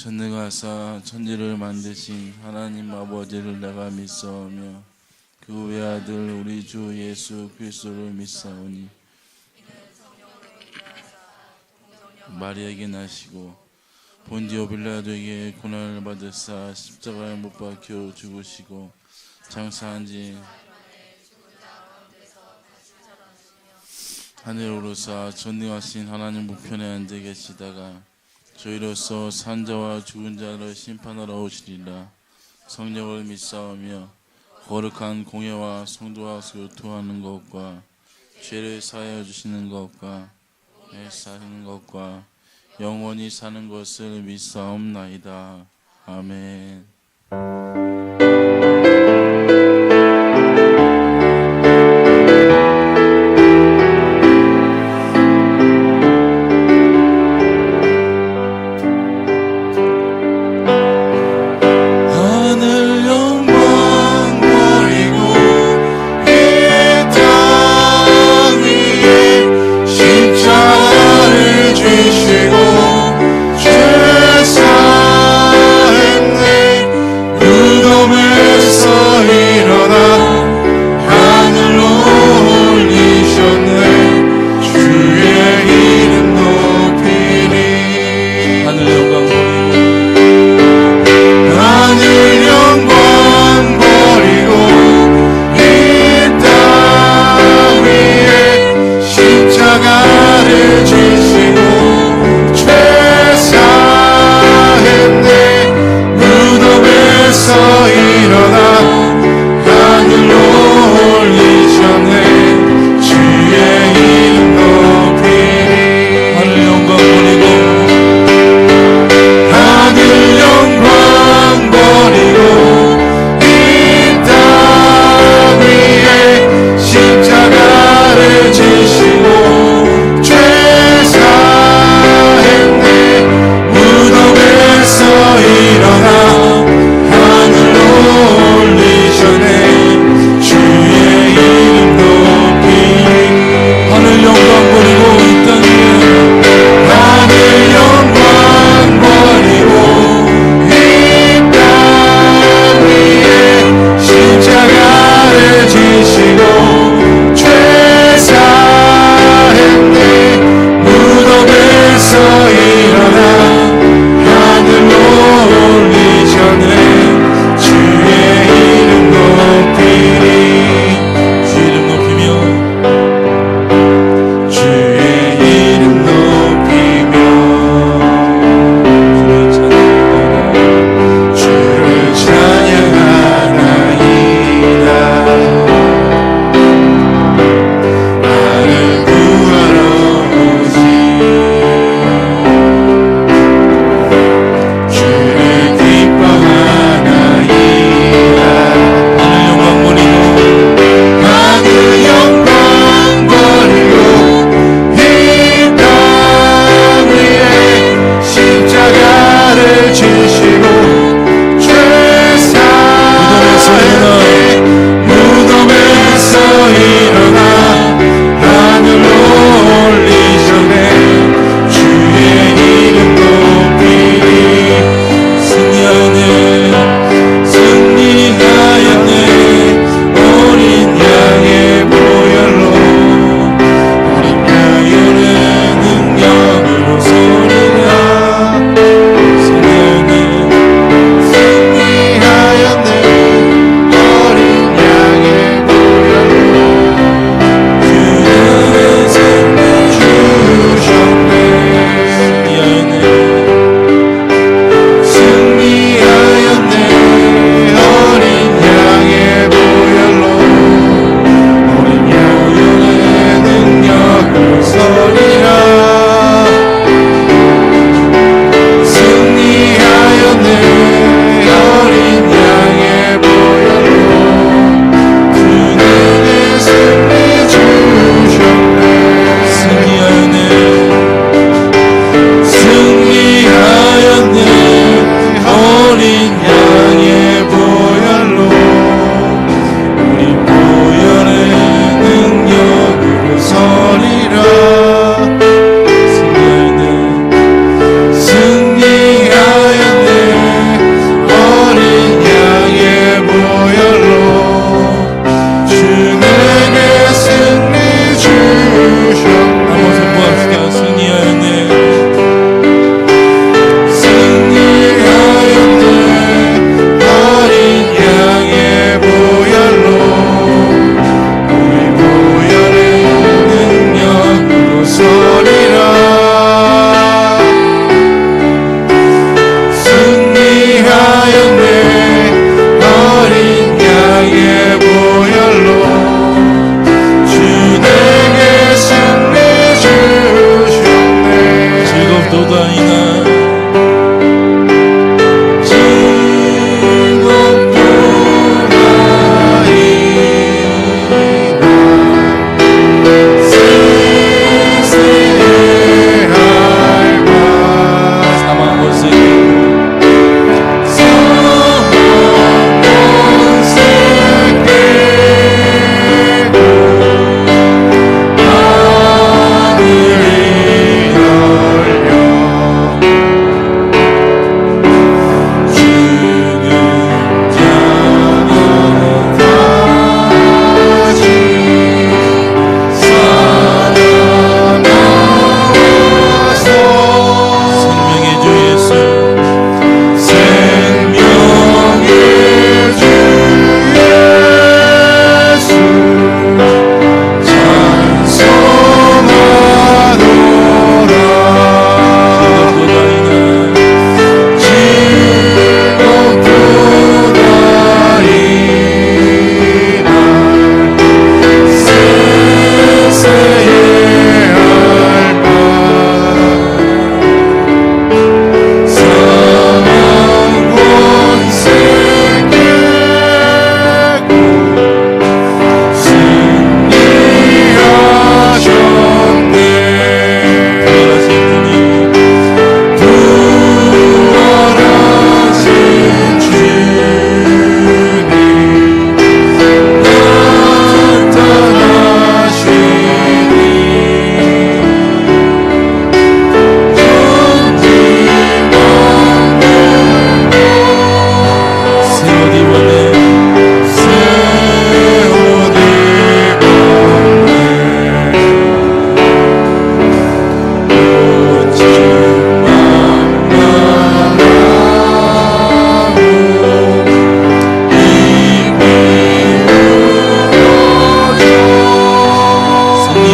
전능하사 천지를 만드신 하나님 아버지를 내가 믿사오며 그 외아들 우리 주 예수 그리스도를 믿사오니 마리아에게 나시고 본디오 빌라도에게 고난을 받으사 십자가에 못 박혀 죽으시고 장사한 지 하늘에 오르사 전능하신 하나님 우편에 앉아 계시다가 저희로서 산자와 죽은 자를 심판하러 오시리라. 성령을 믿사오며 거룩한 공예와 성도와 교통하는 것과 죄를 사하여 주시는 것과 사는 것과 영원히 사는 것을 믿사옵나이다. 아멘. 죄 사했네 무덤을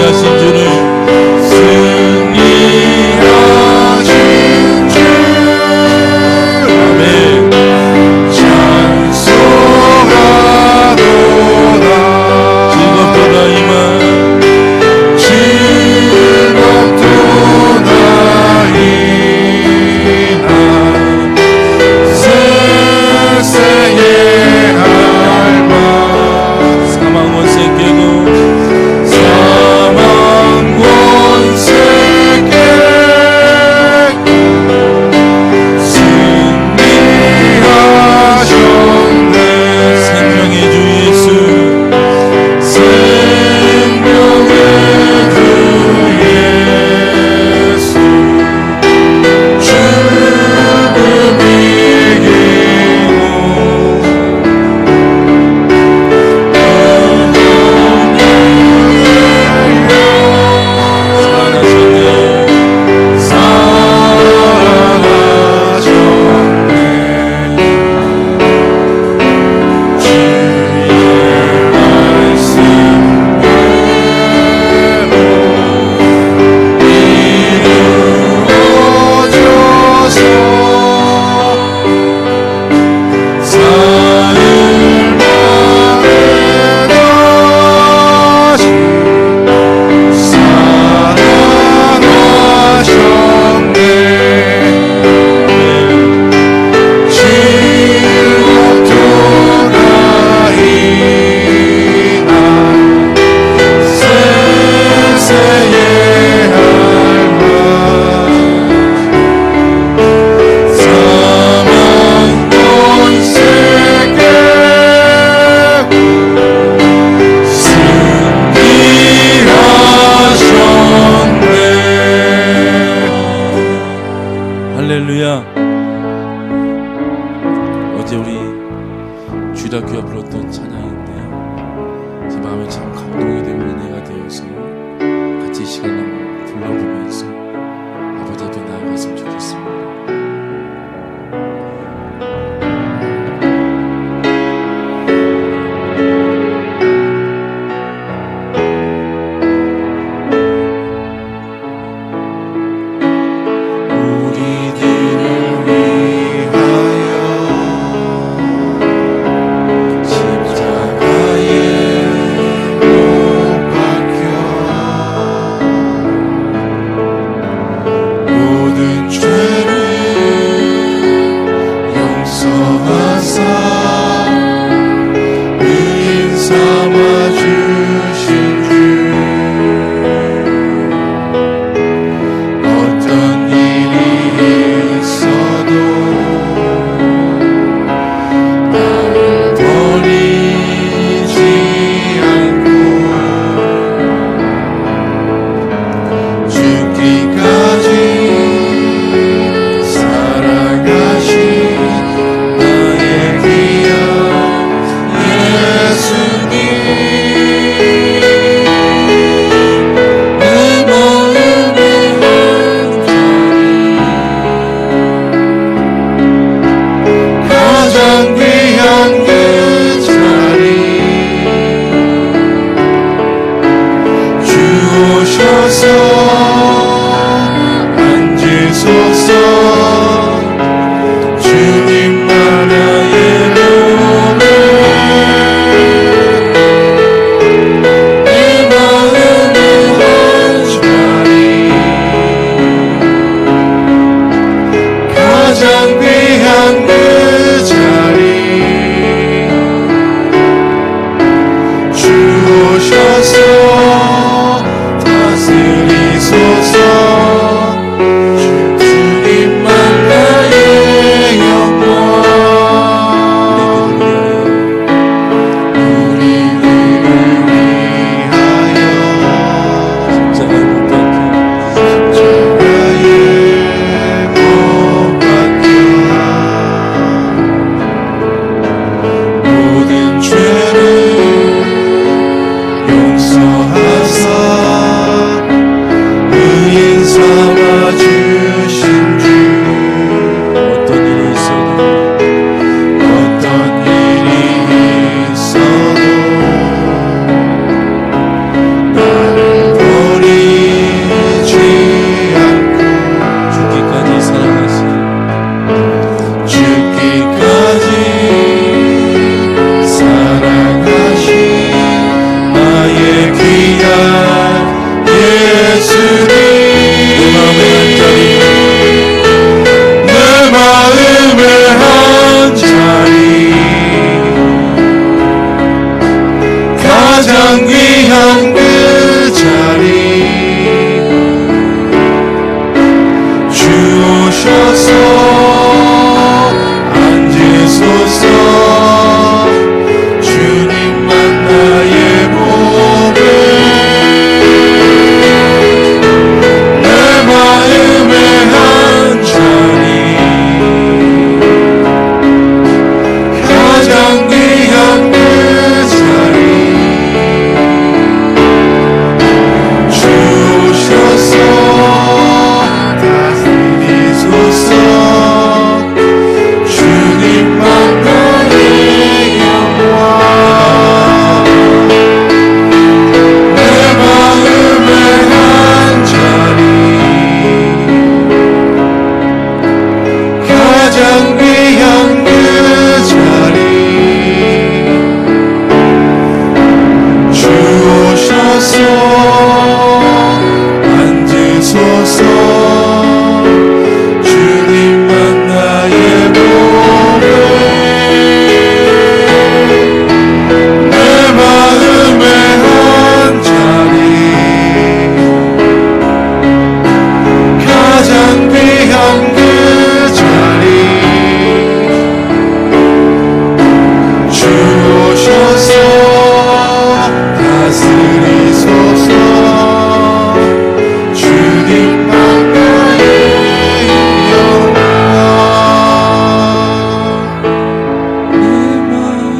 승리하신 주를 승리하신 주 아멘. 찬송하도다 즐겁도다 이만 즐겁도다 이날 세세의 알바 사망 원세 깨고 사망 다스리 내 마음의 한 자리 가장 귀한 그 자리 주오셔서 앉으소서 주님만 나의 복을 내 마음의 한 자리 가장 귀한 그 자리 주오셔서 다스리소서 주님만 나의 영광 내 마음의 한 자리 가장 귀한 그 자리 주오셔서 앉으소서 주님만 나의 복을 내 마음의 한 자리 가장 귀한 그 자리 주오셔서 다스리소서 주님만 나의 영광 내 마음의 한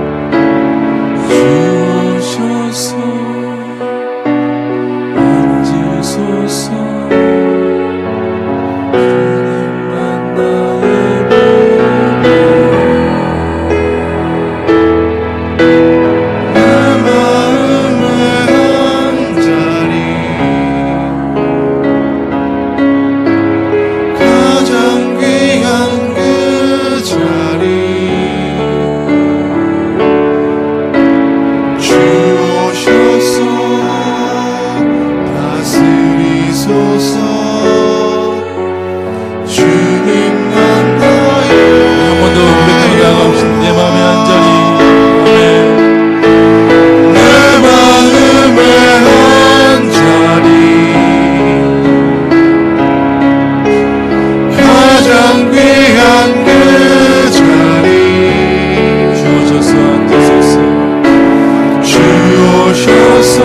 자리 가장 귀한 그 자리 주오셔서 앉으소서 주님만 나의 복을 내 마음의 한 자리 가장 귀한 그 자리 주오셔서 다스리소서 주님만 나의 한 번 더 고백하며 나아갑시다. 내 마음의 한 자리 내 마음의 한 자리 가장 귀한 그 자리 주오셔서 앉으소서 주오셔서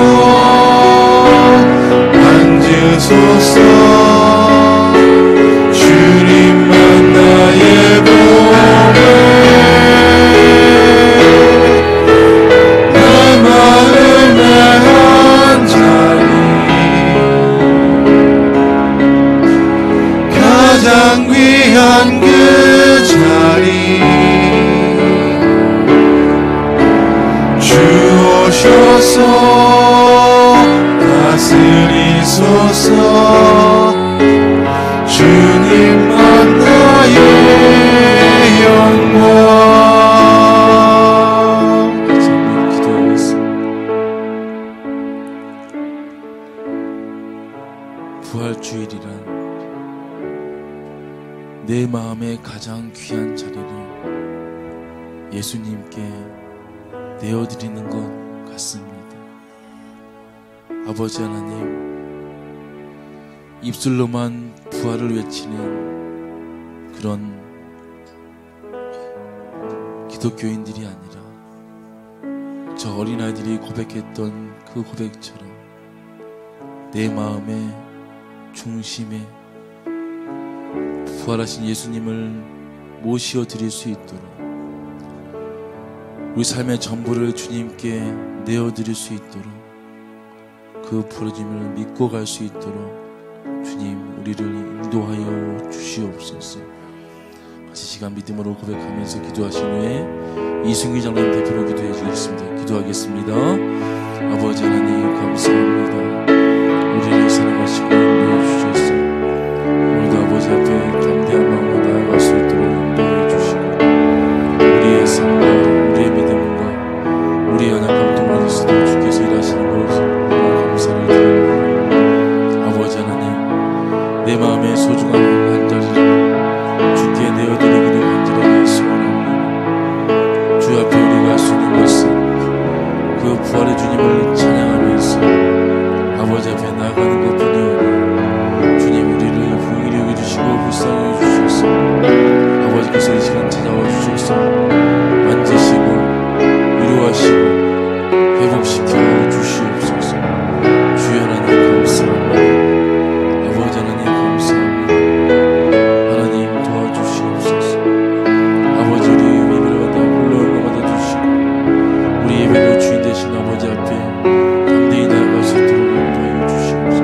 앉으소서 주님만 나의 복을 내 마음의 한 자리 가장 귀한 그 자리 주오셔서 다스리소서 주님만 나의 영광 같이 한번 기도하겠습니다. 부활주일이란 내 마음의 가장 귀한 자리를 예수님께 내어드리는 것 같습니다. 아버지 하나님, 입술로만 부활을 외치는 그런 기독교인들이 아니라 저 어린아이들이 고백했던 그 고백처럼 내 마음의 중심에 부활하신 예수님을 모시어 드릴 수 있도록 우리 삶의 전부를 주님께 내어드릴 수 있도록 그 부르심을 믿고 갈 수 있도록 주님 우리를 인도하여 주시옵소서. 같이 시간 믿음으로 고백하면서 기도하신 후에 이승기 장로님 대표로 기도해 주겠습니다. 기도하겠습니다. 아버지 하나님 감사합니다. 우리를 사랑하시고 인도해 주셔서 내 마음의 소중한 한 자리를 주께 내어드리기를 간절하게 소원합니다. 주 앞에 우리가 할 수 있는 것은 그 부활의 주님을 찬양하면서 아버지 앞에 나아가는 것뿐이오니 주님 우리를 긍휼히 여겨주시고 불쌍히 여겨주셔서 아버지께서 이 시간 찾아와 주셔서 만지시고 위로하시고 회복시켜 주시옵소서. 주여 하나님 감사합니다. 아버지 하나님 감사합니다. 하나님 도와주시옵소서. 아버지 우리 예배를 홀로 받아주시고 우리 예배로 주인 되신 아버지 앞에 담대히 나아갈 수 있도록 인도하여 주시옵소서.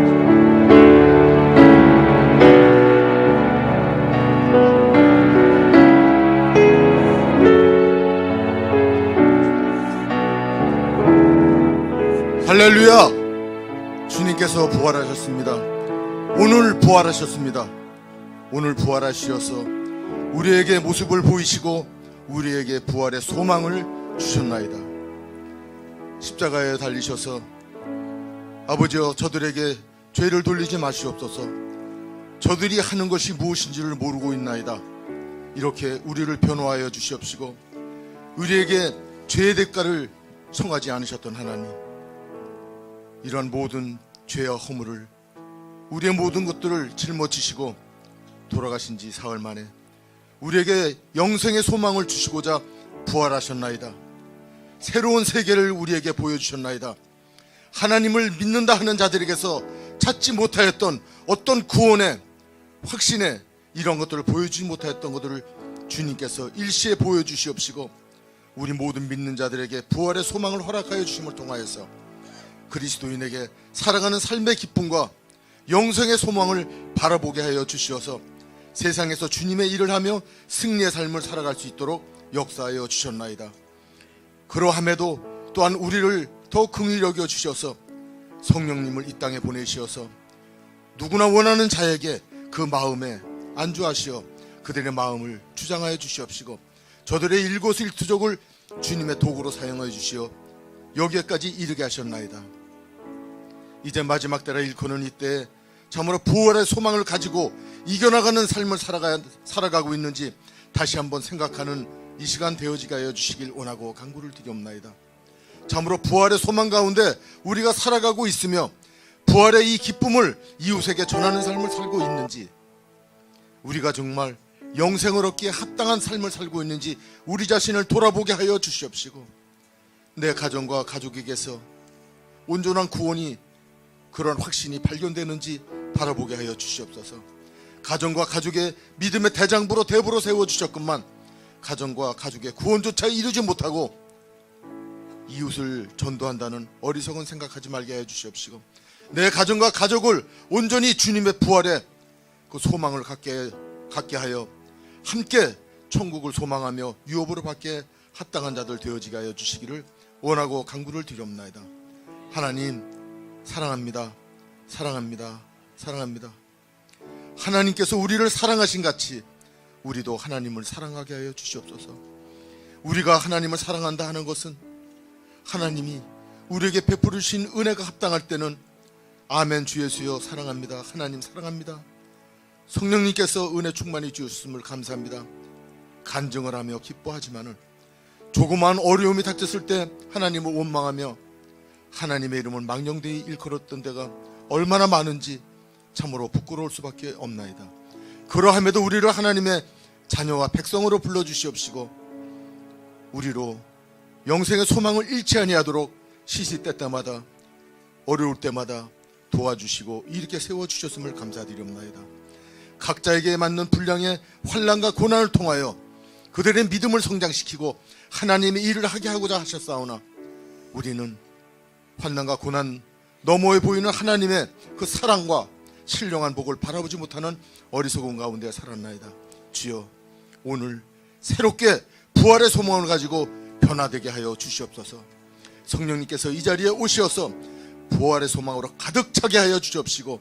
할렐루야! 주님께서 부활하셨습니다. 오늘 부활하셨습니다. 오늘 부활하시어서 우리에게 모습을 보이시고 우리에게 부활의 소망을 주셨나이다. 십자가에 달리셔서 아버지여 저들에게 죄를 돌리지 마시옵소서. 저들이 하는 것이 무엇인지를 모르고 있나이다. 이렇게 우리를 변호하여 주시옵시고 우리에게 죄의 대가를 청하지 않으셨던 하나님, 이러한 모든 죄와 허물을 우리의 모든 것들을 짊어지시고 돌아가신 지 사흘 만에 우리에게 영생의 소망을 주시고자 부활하셨나이다. 새로운 세계를 우리에게 보여주셨나이다. 하나님을 믿는다 하는 자들에게서 찾지 못하였던 어떤 구원의 확신에 이런 것들을 보여주지 못하였던 것들을 주님께서 일시에 보여주시옵시고 우리 모든 믿는 자들에게 부활의 소망을 허락하여 주심을 통하여서 그리스도인에게 살아가는 삶의 기쁨과 영생의 소망을 바라보게 하여 주시어서 세상에서 주님의 일을 하며 승리의 삶을 살아갈 수 있도록 역사하여 주셨나이다. 그러함에도 또한 우리를 더 긍휼히 여겨 주셔서 성령님을 이 땅에 보내시어서 누구나 원하는 자에게 그 마음에 안주하시어 그들의 마음을 주장하여 주시옵시고 저들의 일거수일투족을 주님의 도구로 사용하여 주시어 여기에까지 이르게 하셨나이다. 이제 마지막 때라 일컫는 이때에 참으로 부활의 소망을 가지고 이겨나가는 삶을 살아가고 있는지 다시 한번 생각하는 이 시간 되어지게 하여 주시길 원하고 간구를 드리옵나이다. 참으로 부활의 소망 가운데 우리가 살아가고 있으며 부활의 이 기쁨을 이웃에게 전하는 삶을 살고 있는지, 우리가 정말 영생을 얻기에 합당한 삶을 살고 있는지 우리 자신을 돌아보게 하여 주시옵시고 내 가정과 가족에게서 온전한 구원이 그런 확신이 발견되는지 바라보게 하여 주시옵소서. 가정과 가족의 믿음의 대장부로 대부로 세워주셨건만 가정과 가족의 구원조차 이루지 못하고 이웃을 전도한다는 어리석은 생각하지 말게 하여 주시옵시고 내 가정과 가족을 온전히 주님의 부활의 그 소망을 갖게 하여 함께 천국을 소망하며 유업으로 받게 합당한 자들 되어지게 하여 주시기를 원하고 간구를 드리옵나이다. 하나님 사랑합니다. 사랑합니다. 사랑합니다. 하나님께서 우리를 사랑하신 같이 우리도 하나님을 사랑하게 하여 주시옵소서. 우리가 하나님을 사랑한다 하는 것은 하나님이 우리에게 베풀으신 은혜가 합당할 때는 아멘 주 예수여 사랑합니다. 하나님 사랑합니다. 성령님께서 은혜 충만히 주셨음을 감사합니다. 간증을 하며 기뻐하지만은 조그마한 어려움이 닥쳤을 때 하나님을 원망하며 하나님의 이름을 망령되이 일컬었던 데가 얼마나 많은지 참으로 부끄러울 수밖에 없나이다. 그러함에도 우리를 하나님의 자녀와 백성으로 불러주시옵시고 우리로 영생의 소망을 잃지 아니하도록 시시때 때마다 어려울 때마다 도와주시고 이렇게 세워주셨음을 감사드리옵나이다. 각자에게 맞는 분량의 환난과 고난을 통하여 그들의 믿음을 성장시키고 하나님의 일을 하게 하고자 하셨사오나 우리는 환난과 고난 너머에 보이는 하나님의 그 사랑과 신령한 복을 바라보지 못하는 어리석은 가운데 살았나이다. 주여 오늘 새롭게 부활의 소망을 가지고 변화되게 하여 주시옵소서. 성령님께서 이 자리에 오시어서 부활의 소망으로 가득 차게 하여 주시옵시고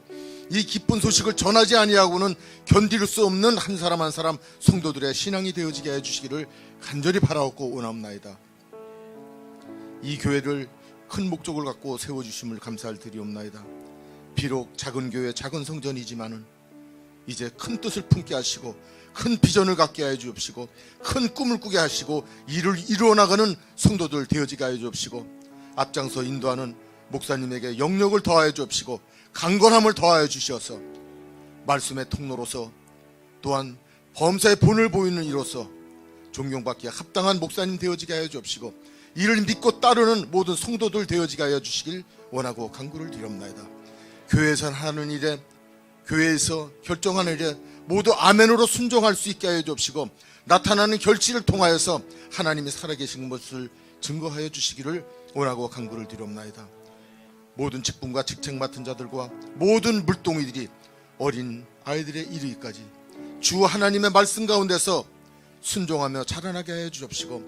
이 기쁜 소식을 전하지 아니하고는 견딜 수 없는 한 사람 한 사람 성도들의 신앙이 되어지게 해 주시기를 간절히 바라옵고 원하옵나이다. 이 교회를 큰 목적을 갖고 세워주심을 감사를 드리옵나이다. 비록 작은 교회 작은 성전이지만은 이제 큰 뜻을 품게 하시고 큰 비전을 갖게 하여 주옵시고 큰 꿈을 꾸게 하시고 일을 이루어 나가는 성도들 되어지게 하여 주옵시고 앞장서 인도하는 목사님에게 영력을 더하여 주옵시고 강건함을 더하여 주시어서 말씀의 통로로서 또한 범사의 본을 보이는 이로써 존경받기에 합당한 목사님 되어지게 하여 주옵시고 이를 믿고 따르는 모든 성도들 되어지게 하여 주시길 원하고 간구를 드립나이다. 교회에서 하는 일에 교회에서 결정하는 일에 모두 아멘으로 순종할 수 있게 하여 주옵시고 나타나는 결실을 통하여서 하나님이 살아계신 것을 증거하여 주시기를 원하고 간구를 드립나이다. 모든 직분과 직책 맡은 자들과 모든 물동이들이 어린 아이들의 이르기까지 주 하나님의 말씀 가운데서 순종하며 자라나게 하여 주옵시고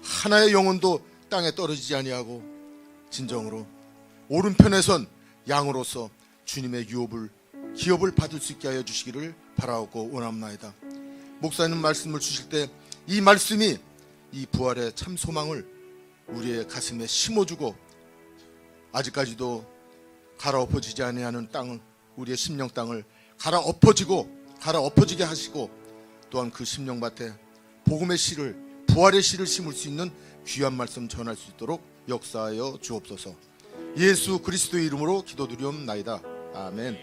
하나의 영혼도 땅에 떨어지지 아니하고 진정으로 오른편에 선 양으로서 주님의 기업을 받을 수 있게 하여 주시기를 바라고 원합나이다. 목사님 말씀을 주실 때 이 말씀이 이 부활의 참 소망을 우리의 가슴에 심어주고 아직까지도 갈아엎어지지 아니하는 땅을 우리의 심령 땅을 갈아엎어지게 하시고 또한 그 심령밭에 복음의 씨를 부활의 씨를 심을 수 있는 귀한 말씀 전할 수 있도록 역사하여 주옵소서. 예수 그리스도의 이름으로 기도드리옵나이다. 아멘.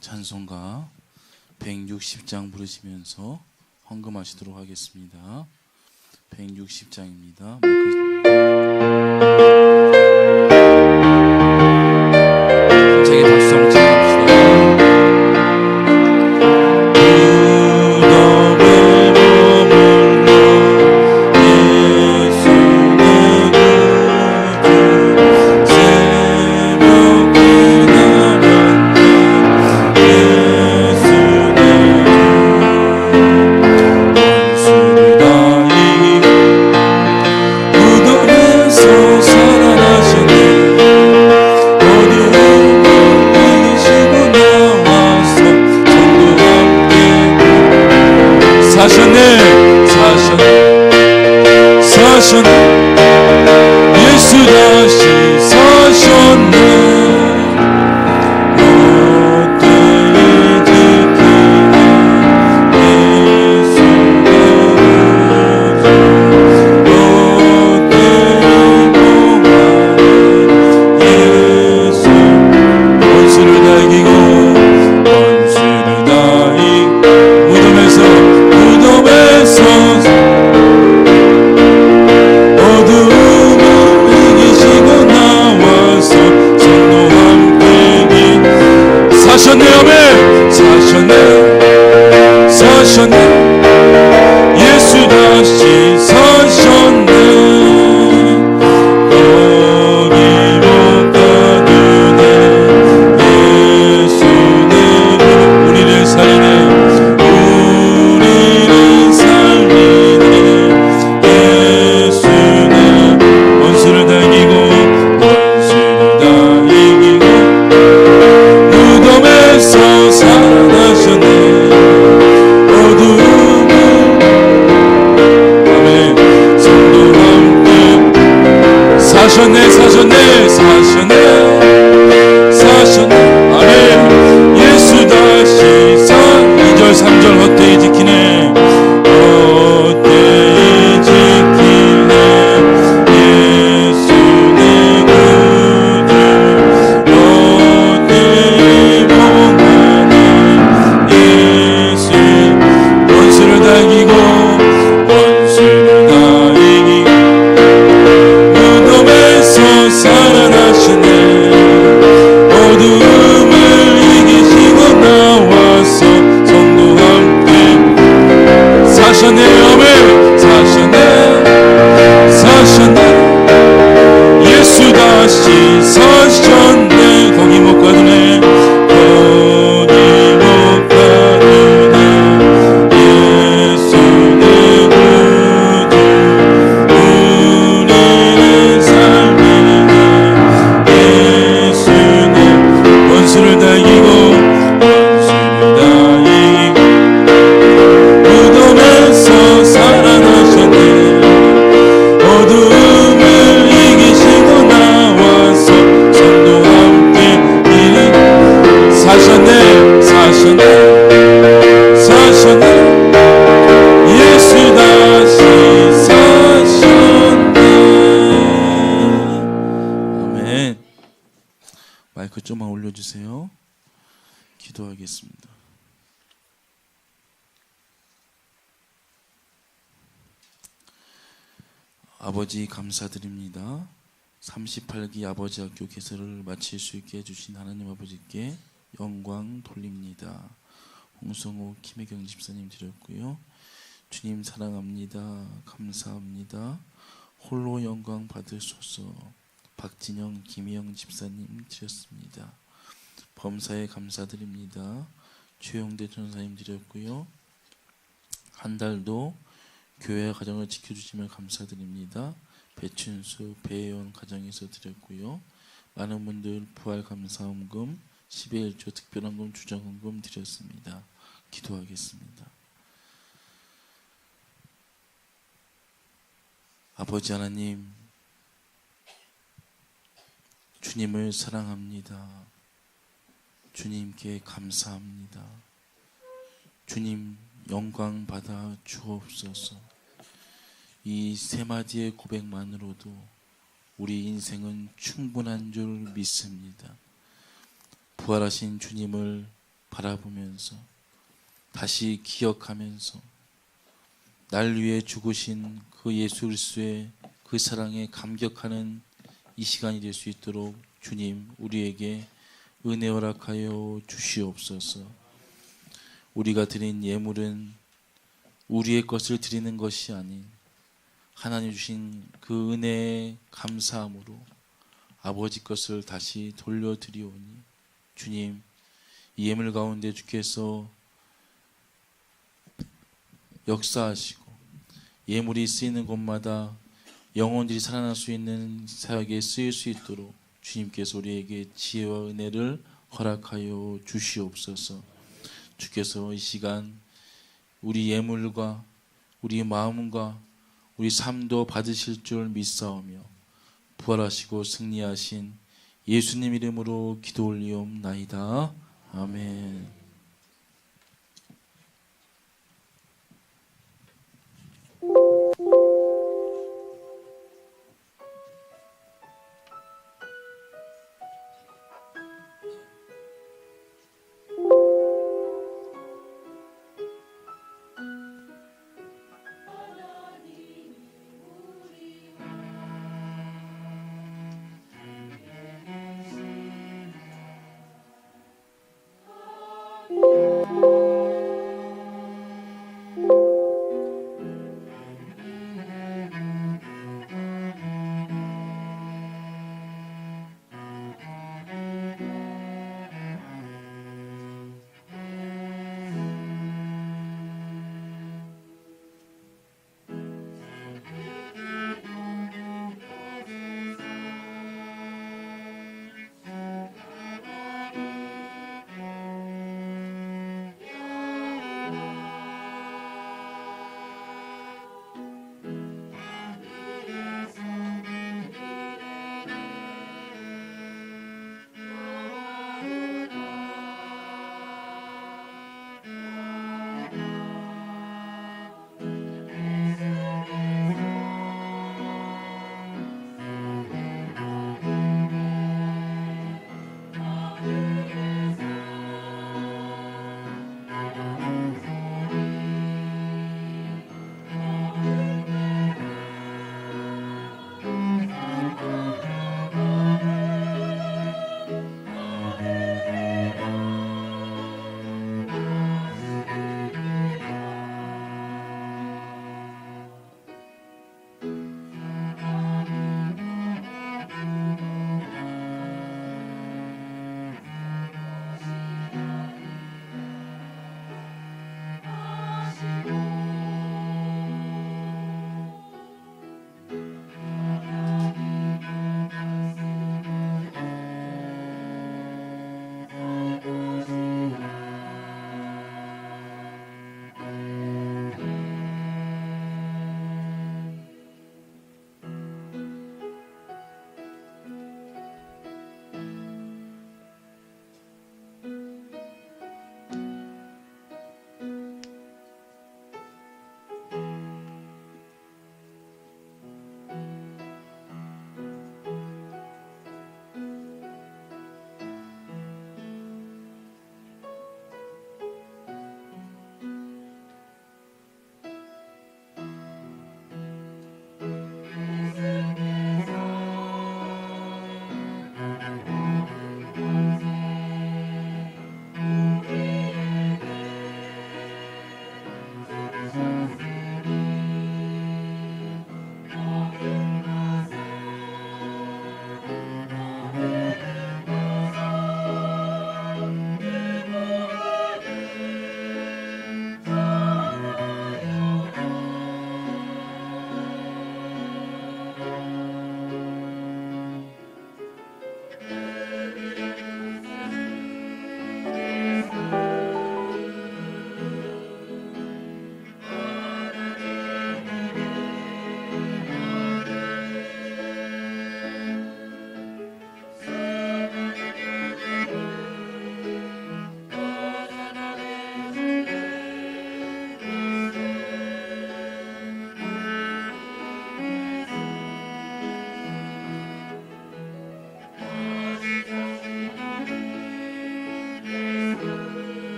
찬송가 160장 부르시면서 헌금하시도록 하겠습니다. 160장입니다. 갑자기 박수 한번 쳐봅시다. 예수 다시 사셨네. 예수 다시 사셨네. 거기 못 가두네. 예수는 우리를 살리네. 예수는 원수를 다 이기고 무덤에서 살아나셨네. 어두운 마이크 좀만 올려주세요. 기도하겠습니다. 아버지 감사드립니다. 38기 아버지 학교 개설을 마칠 수 있게 해주신 하나님 아버지께 영광 돌립니다. 홍성호 김혜경 집사님 드렸고요. 주님 사랑합니다. 감사합니다. 홀로 영광 받으소서. 박진영 김희영 집사님 드렸습니다. 범사에 감사드립니다. 최용대 전사님 드렸고요. 한 달도 교회 가정을 지켜주시면 감사드립니다. 배춘수 배혜원 가정에서 드렸고요. 많은 분들 부활 감사원금 11조 특별원금 주정원금 드렸습니다. 기도하겠습니다. 아버지 하나님, 주님을 사랑합니다. 주님께 감사합니다. 주님 영광 받아 주옵소서. 이 세 마디의 고백만으로도 우리 인생은 충분한 줄 믿습니다. 부활하신 주님을 바라보면서 다시 기억하면서 날 위해 죽으신 그 예수 그리스도의 그 사랑에 감격하는 이 시간이 될 수 있도록 주님 우리에게 은혜 허락하여 주시옵소서. 우리가 드린 예물은 우리의 것을 드리는 것이 아닌 하나님 주신 그 은혜에 감사함으로 아버지 것을 다시 돌려드리오니 주님 이 예물 가운데 주께서 역사하시고 예물이 쓰이는 곳마다 영혼들이 살아날 수 있는 사역에 쓰일 수 있도록 주님께서 우리에게 지혜와 은혜를 허락하여 주시옵소서. 주께서 이 시간 우리 예물과 우리 마음과 우리 삶도 받으실 줄 믿사오며 부활하시고 승리하신 예수님 이름으로 기도 올리옵나이다. 아멘.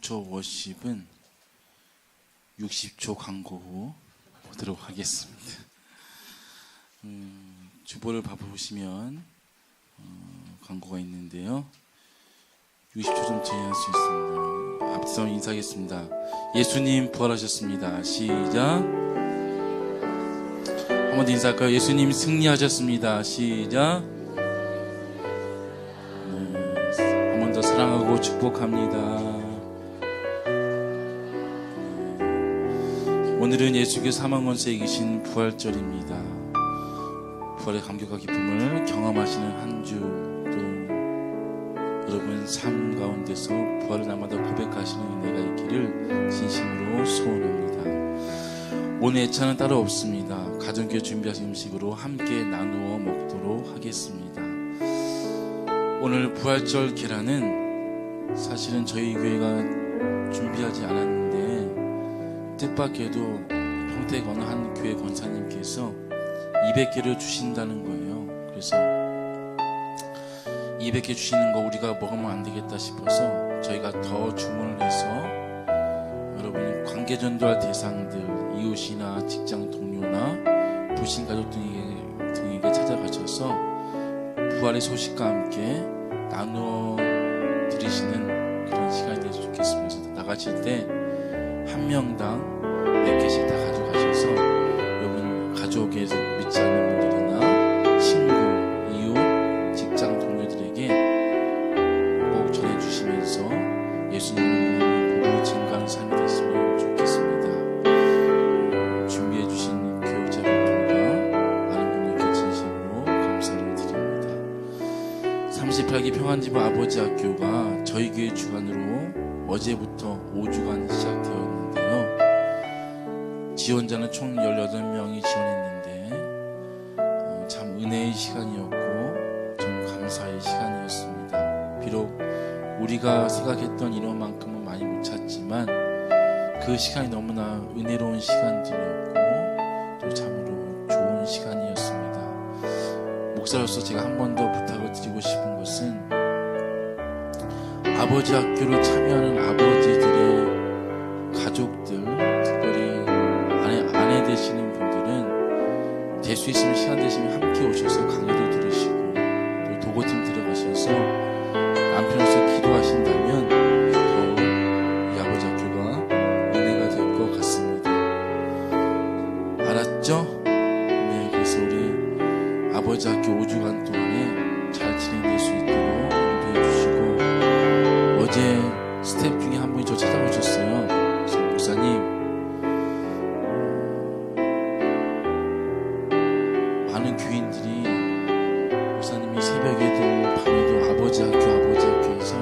초 워십은 60초 광고 후 보도록 하겠습니다. 주보를 봐보시면 광고가 있는데요. 60초 좀 제외할 수 있습니다. 앞서 인사하겠습니다. 예수님 부활하셨습니다. 시작. 한 번 더 인사할까요? 예수님 승리하셨습니다. 시작. 한 번 더 사랑하고 축복합니다. 오늘은 예수께서 사망 권세에 이기신 부활절입니다. 부활의 감격과 기쁨을 경험하시는 한 주, 또 여러분 삶 가운데서 부활을 날마다 고백하시는 은혜가 있기를 진심으로 소원합니다. 오늘 애차는 따로 없습니다. 가정교회 준비하신 음식으로 함께 나누어 먹도록 하겠습니다. 오늘 부활절 계란은 사실은 저희 교회가 준비하지 않았는데 뜻밖에도 평택 어느 한 교회 권사님께서 200개를 주신다는 거예요. 그래서 200개 주시는 거 우리가 먹으면 안 되겠다 싶어서 저희가 더 주문을 해서 여러분 관계전도할 대상들, 이웃이나 직장 동료나 부신 가족 등에게 찾아가셔서 부활의 소식과 함께 나누어 드리시는 그런 시간이 됐으면 좋겠습니다. 그래서 나가실 때 한 명당 몇 개씩 다 가져가셔서 여러분 가족에서 믿지 않는 분들이나 친구, 이웃, 직장 동료들에게 꼭 전해주시면서 예수님을 복음이 증가하는 삶이 됐으면 좋겠습니다. 준비해주신 교육자분들과 많은 분들께 진심으로 감사를 드립니다. 38기 평안지부 아버지 학교가 저희 교회 주관으로 어제부터 5주간 시작되었는데요. 지원자는 총 18명이 지원했는데 참 은혜의 시간이었고 좀 감사의 시간이었습니다. 비록 우리가 생각했던 인원만큼은 많이 못 찾지만 그 시간이 너무나 은혜로운 시간들이었고 또 참으로 좋은 시간이었습니다. 목사로서 제가 한 번 더 부탁을 드리고 싶은 것은 아버지 학교를 참여하는 아버지들의 가족들, 특별히 아내 되시는 분들은 될 수 있으면 시간 되시면 함께 오셔서 강의도 들으시고 또 도구팀 들어가셔서 남편으로서 기도하신다면 더욱 이 아버지 학교가 은혜가 될 것 같습니다. 알았죠? 네, 그래서 우리 아버지 학교 5주간 동안에 잘 진행될 수 있도록 인도해 주시고 어제 스태프 중에 한 분이 저 찾아오셨어요. 그래서 목사님, 많은 교인들이 목사님이 새벽에도 밤에도 아버지 학교에서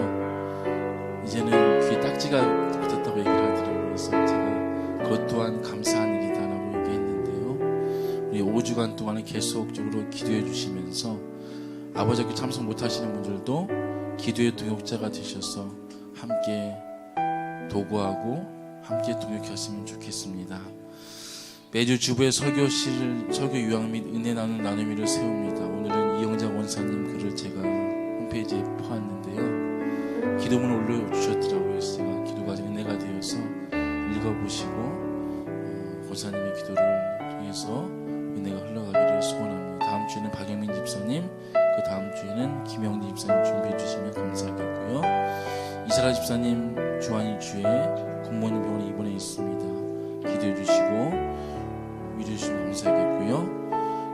이제는 귀에 딱지가 붙었다고 얘기를 하더라고요. 그래서 제가 그것 또한 감사한 일이다라고 얘기했는데요. 우리 5주간 동안에 계속적으로 기도해 주시면서 아버지 학교 참석 못하시는 분들도 기도의 동역자가 되셔서 함께 도구하고 함께 동역하시면 좋겠습니다. 매주 주부의 설교 요약 및 은혜 나누는 나눔일을 세웁니다. 오늘은 이영자 원사님 글을 제가 홈페이지에 퍼왔는데요. 기도문을 올려주셨더라고요. 그래서 제가 기도가 은혜가 되어서 읽어보시고 권사님의 기도를 통해서 은혜가 흘러가기를 소원합니다. 다음 주에는 박영민 집사님, 그 다음 주에는 김영리 집사님 준비해 주시면 감사하겠고요. 이사라 집사님 주한이 주에 굿모닝 병원에 입원해 있습니다. 기도해 주시고 위로해 주시면 감사하겠고요.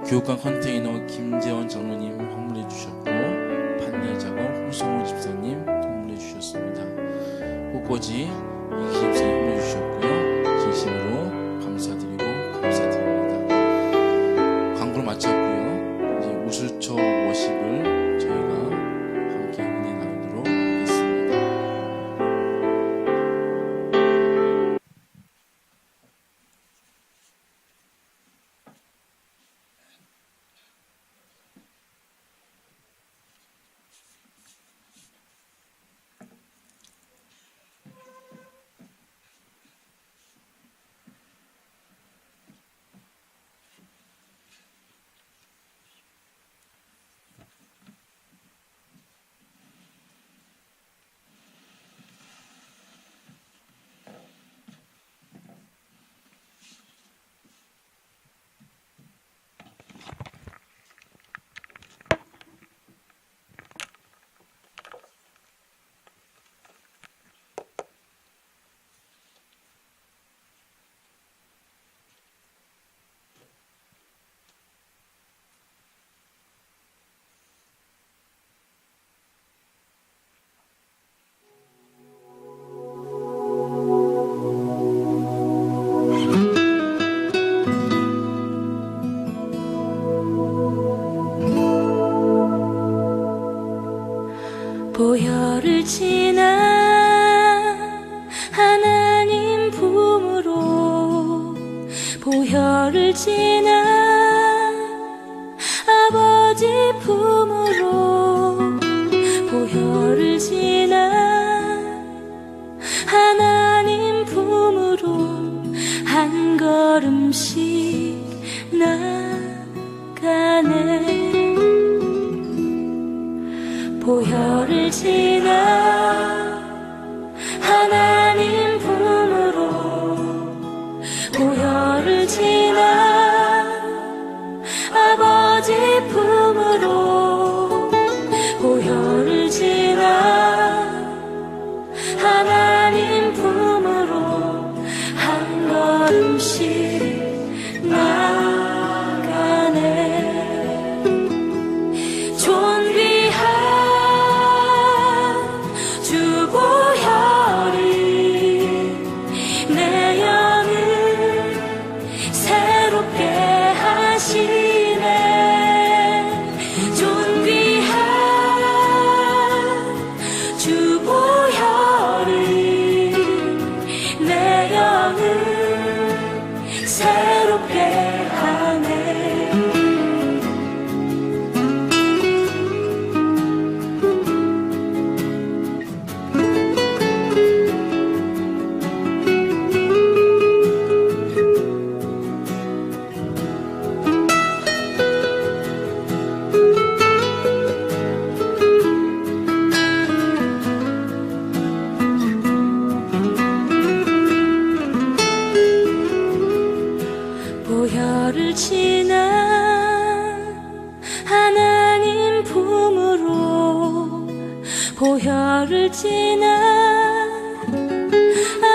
교육관 컨테이너 김재원 장로님 헌물해 주셨고 판넬 작업 홍성호 집사님 도움을 주셨습니다. 꽃꽂이 이기 집사님 헌물해 주셨고요. 진심으로 감사드리고 감사드립니다. 광고를 마쳤고요. 이제 우슬초 워십을 저희가 함께 은혜 나누도록 하겠습니다. 보혈을 지나 하나님 품으로 보혈을 지나 아버지 품으로 보혈을 지나 하나님 품으로 한 걸음씩 나가네. 보혈을 지나 하나님 품으로 보혈을 지나 아버지 품으로 보혈을 지나 하나님 품으로 한 걸음씩 나가네. 보혈을 지나 하나님 품으로 보혈을 지나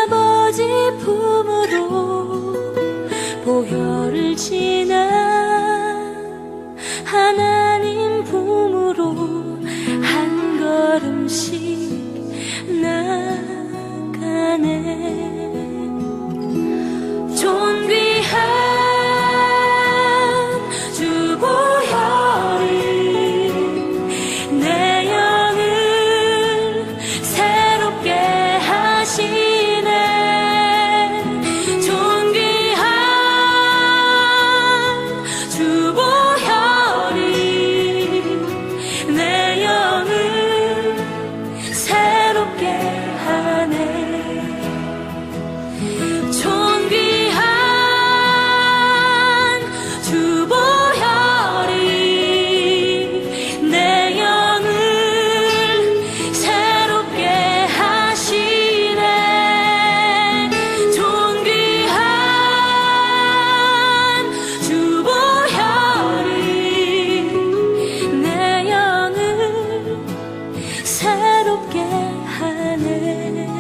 아버지 품으로 보혈을 지나 하나님 품으로 한 걸음씩 나가네. 존귀한 주 보혈이 내 영을 새롭게 하시네. 존귀한 주 보혈이 내 영을 새롭게 하네. 새롭게 하네.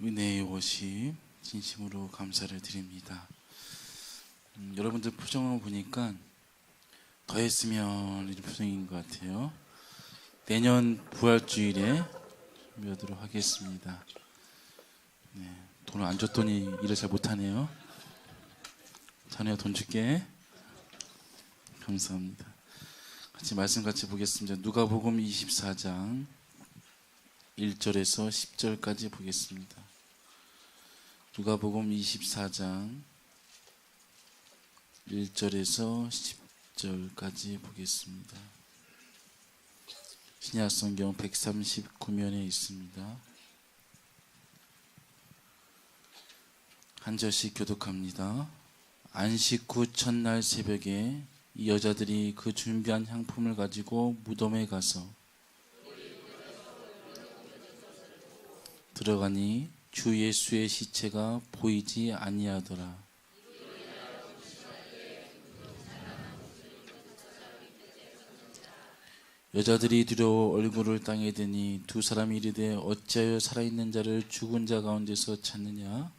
은혜의 오심 진심으로 감사를 드립니다. 여러분들 표정을 보니까 더 했으면 이런 표정인 것 같아요. 내년 부활주일에 준비하도록 하겠습니다. 네, 돈을 안 줬더니 일을 잘 못하네요. 자네야 돈 줄게. 감사합니다. 같이 말씀 같이 보겠습니다. 누가복음 24장 1절에서 10절까지 보겠습니다. 누가복음 24장 1절에서 10절까지 보겠습니다. 신약성경 139면에 있습니다. 한 절씩 교독합니다. 안식 후 첫날 새벽에 이 여자들이 그 준비한 향품을 가지고 무덤에 가서 들어가니 주 예수의 시체가 보이지 아니하더라. 여자들이 두려워 얼굴을 땅에 대니 두 사람이 이르되 어찌하여 살아있는 자를 죽은 자 가운데서 찾느냐?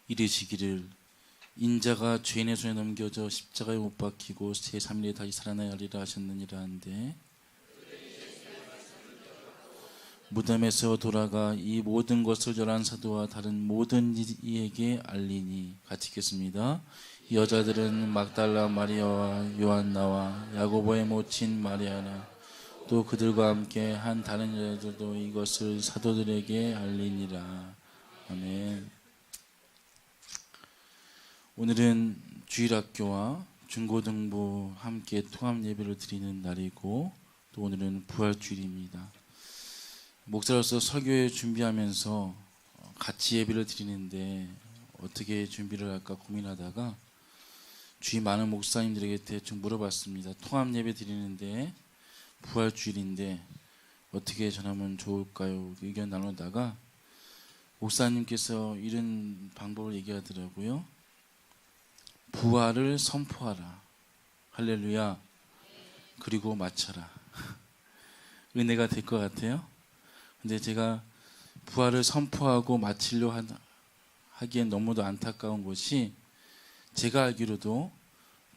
이르시기를 인자가 죄인의 손에 넘겨져 십자가에 못 박히고 제3일에 다시 살아나리라 하셨느니라 한데 무덤에서 돌아가 이 모든 것을 열한 사도와 다른 모든 이에게 알리니. 같이 읽겠습니다. 여자들은 막달라 마리아와 요한나와 야고보의 모친 마리아나 또 그들과 함께 한 다른 여자들도 이것을 사도들에게 알리니라. 아멘. 오늘은 주일학교와 중고등부 함께 통합 예배를 드리는 날이고 또 오늘은 부활주일입니다. 목사로서 설교회 준비하면서 같이 예배를 드리는데 어떻게 준비를 할까 고민하다가 주위 많은 목사님들에게 대충 물어봤습니다. 통합 예배 드리는데 부활주일인데 어떻게 전하면 좋을까요? 의견 나누다가 목사님께서 이런 방법을 얘기하더라고요. 부활을 선포하라. 할렐루야. 그리고 마쳐라. 은혜가 될 것 같아요. 근데 제가 부활을 선포하고 마치려 하기엔 너무도 안타까운 것이 제가 알기로도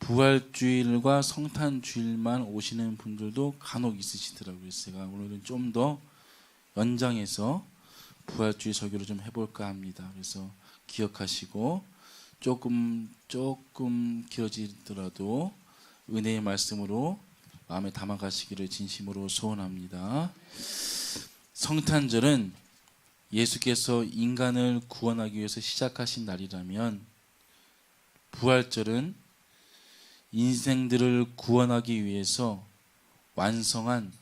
부활주일과 성탄주일만 오시는 분들도 간혹 있으시더라고요. 그래서 제가 오늘은 좀 더 연장해서 부활주일 설교를 좀 해볼까 합니다. 그래서 기억하시고 조금 길어지더라도 은혜의 말씀으로 마음에 담아가시기를 진심으로 소원합니다. 성탄절은 예수께서 인간을 구원하기 위해서 시작하신 날이라면 부활절은 인생들을 구원하기 위해서 완성한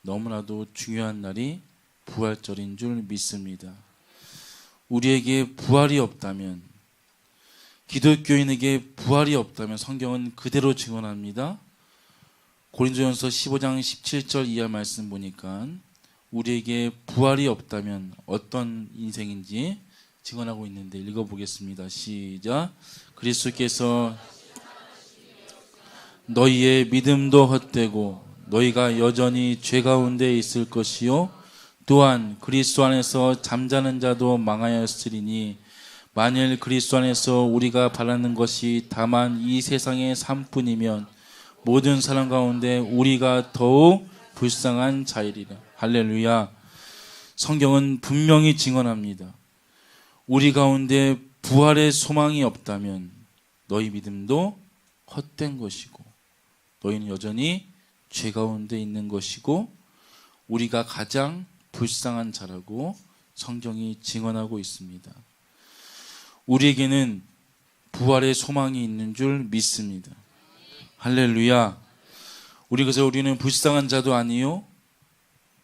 너무나도 중요한 날이 부활절인 줄 믿습니다. 우리에게 부활이 없다면, 기독교인에게 부활이 없다면 성경은 그대로 증언합니다. 고린도전서 15장 17절 이하 말씀 보니까 우리에게 부활이 없다면 어떤 인생인지 증언하고 있는데 읽어보겠습니다. 시작. 그리스도께서 너희의 믿음도 헛되고 너희가 여전히 죄 가운데 있을 것이요 또한 그리스도 안에서 잠자는 자도 망하였으리니 만일 그리스도 안에서 우리가 바라는 것이 다만 이 세상의 삶뿐이면 모든 사람 가운데 우리가 더욱 불쌍한 자이리라. 할렐루야. 성경은 분명히 증언합니다. 우리 가운데 부활의 소망이 없다면 너희 믿음도 헛된 것이고 너희는 여전히 죄 가운데 있는 것이고 우리가 가장 불쌍한 자라고 성경이 증언하고 있습니다. 우리에게는 부활의 소망이 있는 줄 믿습니다. 할렐루야. 그래서 우리는 불쌍한 자도 아니요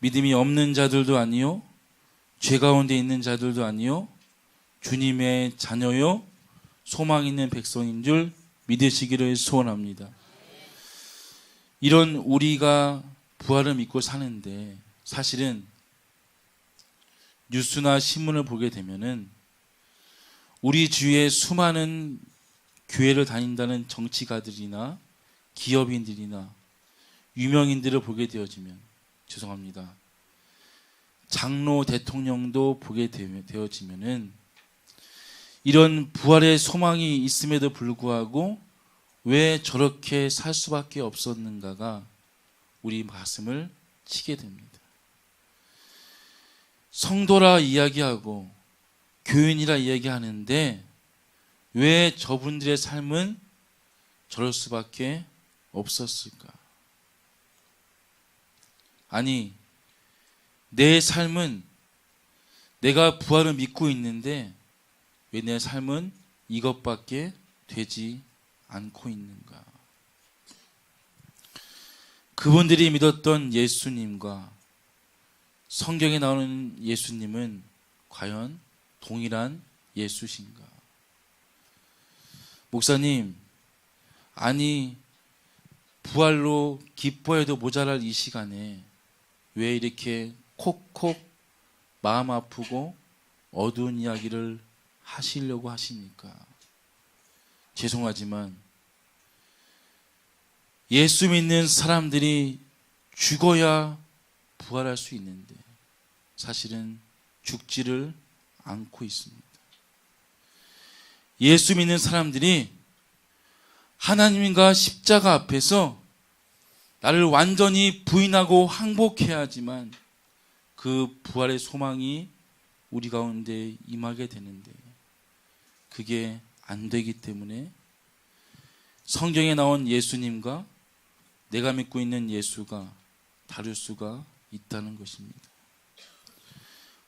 믿음이 없는 자들도 아니요 죄 가운데 있는 자들도 아니요 주님의 자녀요 소망 있는 백성인 줄 믿으시기를 소원합니다. 이런 우리가 부활을 믿고 사는데 사실은 뉴스나 신문을 보게 되면은 우리 주위에 수많은 교회를 다닌다는 정치가들이나 기업인들이나 유명인들을 보게 되어지면 죄송합니다. 장로 대통령도 보게 되어지면은 이런 부활의 소망이 있음에도 불구하고 왜 저렇게 살 수밖에 없었는가가 우리 가슴을 치게 됩니다. 성도라 이야기하고 교인이라 이야기하는데 왜 저분들의 삶은 저럴 수밖에 없었을까? 아니, 내 삶은 내가 부활을 믿고 있는데 왜 내 삶은 이것밖에 되지 않고 있는가? 그분들이 믿었던 예수님과 성경에 나오는 예수님은 과연 동일한 예수신가? 목사님, 아니 부활로 기뻐해도 모자랄 이 시간에 왜 이렇게 콕콕 마음 아프고 어두운 이야기를 하시려고 하십니까? 죄송하지만 예수 믿는 사람들이 죽어야 부활할 수 있는데 사실은 죽지를 않고 있습니다. 예수 믿는 사람들이 하나님과 십자가 앞에서 나를 완전히 부인하고 항복해야 하지만 그 부활의 소망이 우리 가운데 임하게 되는데 그게 안 되기 때문에 성경에 나온 예수님과 내가 믿고 있는 예수가 다를 수가 있다는 것입니다.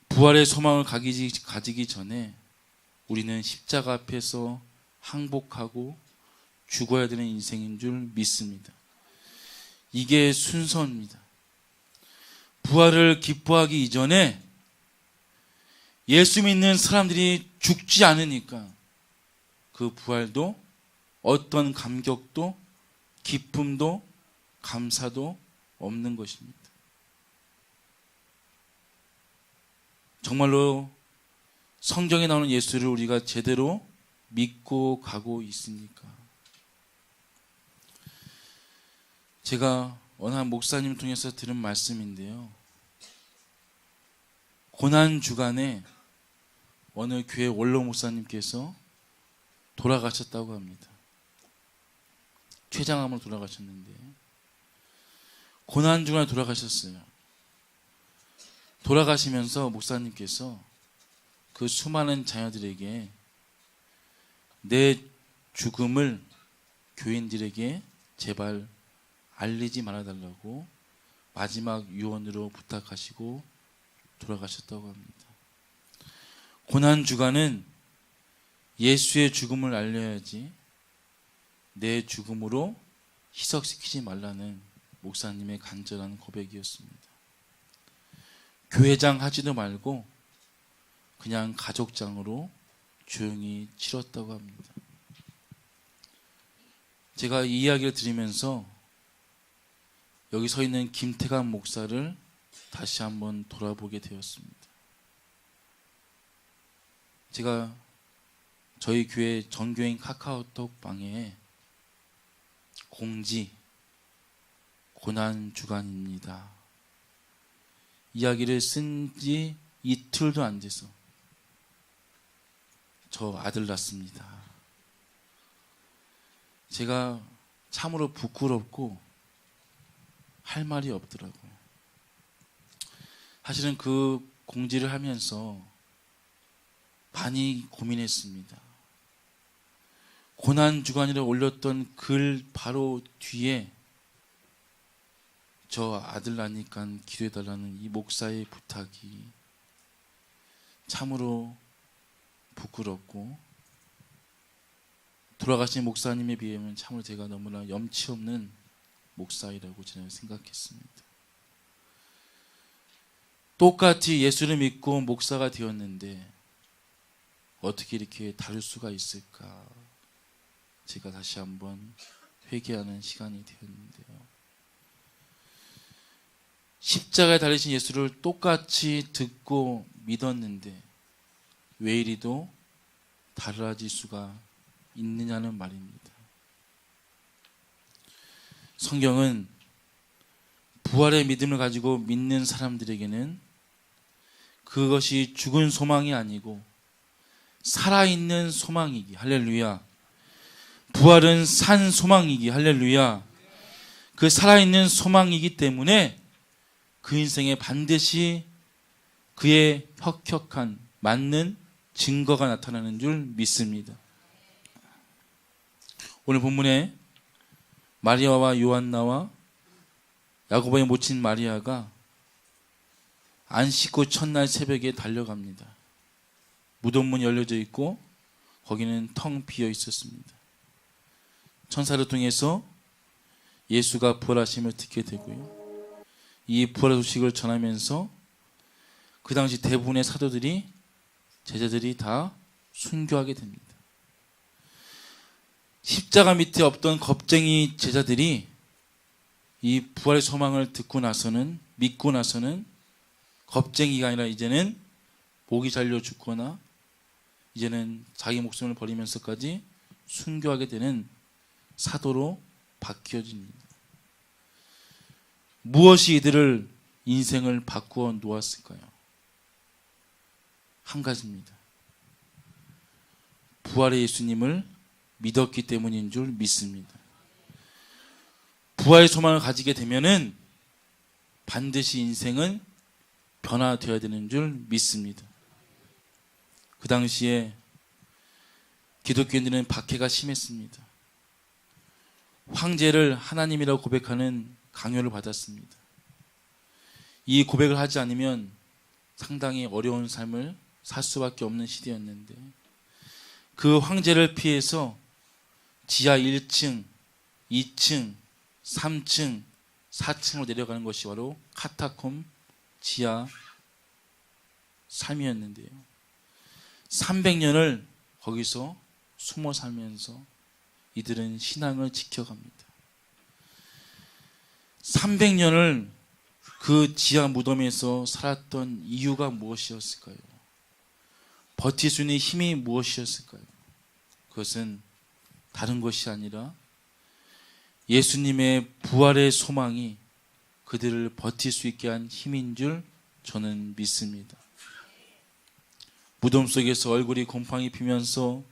부활의 소망을 가지기 전에 우리는 십자가 앞에서 항복하고 죽어야 되는 인생인 줄 믿습니다. 이게 순서입니다. 부활을 기뻐하기 이전에 예수 믿는 사람들이 죽지 않으니까 그 부활도 어떤 감격도 기쁨도 감사도 없는 것입니다. 정말로 성경에 나오는 예수를 우리가 제대로 믿고 가고 있습니까? 제가 어느 한 목사님 통해서 들은 말씀인데요. 고난주간에 어느 교회 원로 목사님께서 돌아가셨다고 합니다. 췌장암으로 돌아가셨는데 고난주간에 돌아가셨어요. 돌아가시면서 목사님께서 그 수많은 자녀들에게 내 죽음을 교인들에게 제발 알리지 말아달라고 마지막 유언으로 부탁하시고 돌아가셨다고 합니다. 고난주간은 예수의 죽음을 알려야지 내 죽음으로 희석시키지 말라는 목사님의 간절한 고백이었습니다. 교회장 하지도 말고 그냥 가족장으로 조용히 치렀다고 합니다. 제가 이 이야기를 들으면서 여기 서 있는 김태관 목사를 다시 한번 돌아보게 되었습니다. 제가 저희 교회 전교인 카카오톡 방에 공지 고난주간입니다 이야기를 쓴 지 이틀도 안 돼서 저 아들 낳습니다. 제가 참으로 부끄럽고 할 말이 없더라고요. 사실은 그 공지를 하면서 많이 고민했습니다. 고난주간이라 올렸던 글 바로 뒤에 저 아들 낳으니까 기도해달라는 이 목사의 부탁이 참으로 부끄럽고 돌아가신 목사님에 비하면 참으로 제가 너무나 염치 없는 목사이라고 저는 생각했습니다. 똑같이 예수를 믿고 목사가 되었는데 어떻게 이렇게 다를 수가 있을까? 제가 다시 한번 회개하는 시간이 되었는데요. 십자가에 달리신 예수를 똑같이 듣고 믿었는데 왜 이리도 달라질 수가 있느냐는 말입니다. 성경은 부활의 믿음을 가지고 믿는 사람들에게는 그것이 죽은 소망이 아니고 살아있는 소망이기 할렐루야. 부활은 산 소망이기 할렐루야. 그 살아있는 소망이기 때문에 그 인생에 반드시 그의 혁혁한 맞는 증거가 나타나는 줄 믿습니다. 오늘 본문에 마리아와 요한나와 야고보의 모친 마리아가 안 씻고 첫날 새벽에 달려갑니다. 무덤문이 열려져 있고 거기는 텅 비어 있었습니다. 천사를 통해서 예수가 부활하심을 듣게 되고요. 이 부활의 소식을 전하면서 그 당시 대부분의 사도들이, 제자들이 다 순교하게 됩니다. 십자가 밑에 없던 겁쟁이 제자들이 이 부활의 소망을 듣고 나서는, 믿고 나서는 겁쟁이가 아니라 이제는 목이 잘려 죽거나 이제는 자기 목숨을 버리면서까지 순교하게 되는 사도로 바뀌어집니다. 무엇이 이들을 인생을 바꾸어 놓았을까요? 한 가지입니다. 부활의 예수님을 믿었기 때문인 줄 믿습니다. 부활의 소망을 가지게 되면은 반드시 인생은 변화되어야 되는 줄 믿습니다. 그 당시에 기독교인들은 박해가 심했습니다. 황제를 하나님이라고 고백하는 강요를 받았습니다. 이 고백을 하지 않으면 상당히 어려운 삶을 살 수밖에 없는 시대였는데, 그 황제를 피해서 지하 1층, 2층, 3층, 4층으로 내려가는 것이 바로 카타콤 지하 삶이었는데요. 300년을 거기서 숨어 살면서 이들은 신앙을 지켜갑니다. 300년을 그 지하 무덤에서 살았던 이유가 무엇이었을까요? 버틸 수 있는 힘이 무엇이었을까요? 그것은 다른 것이 아니라 예수님의 부활의 소망이 그들을 버틸 수 있게 한 힘인 줄 저는 믿습니다. 무덤 속에서 얼굴이 곰팡이 피면서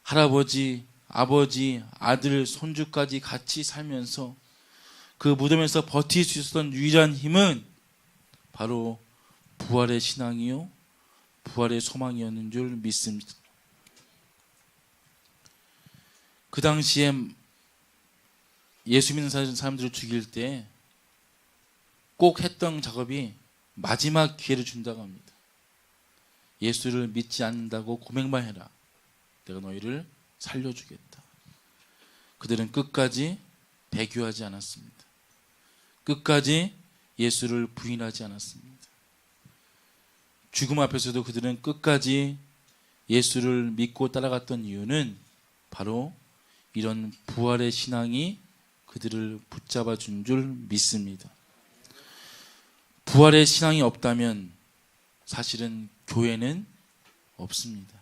할아버지, 아버지, 아들, 손주까지 같이 살면서 그 무덤에서 버틸 수 있었던 유일한 힘은 바로 부활의 신앙이요, 부활의 소망이었는 줄 믿습니다. 그 당시에 예수 믿는 사람들을 죽일 때 꼭 했던 작업이 마지막 기회를 준다고 합니다. 예수를 믿지 않는다고 고백만 해라. 내가 너희를 살려주겠다. 그들은 끝까지 배교하지 않았습니다. 끝까지 예수를 부인하지 않았습니다. 죽음 앞에서도 그들은 끝까지 예수를 믿고 따라갔던 이유는 바로 이런 부활의 신앙이 그들을 붙잡아 준 줄 믿습니다. 부활의 신앙이 없다면 사실은 교회는 없습니다.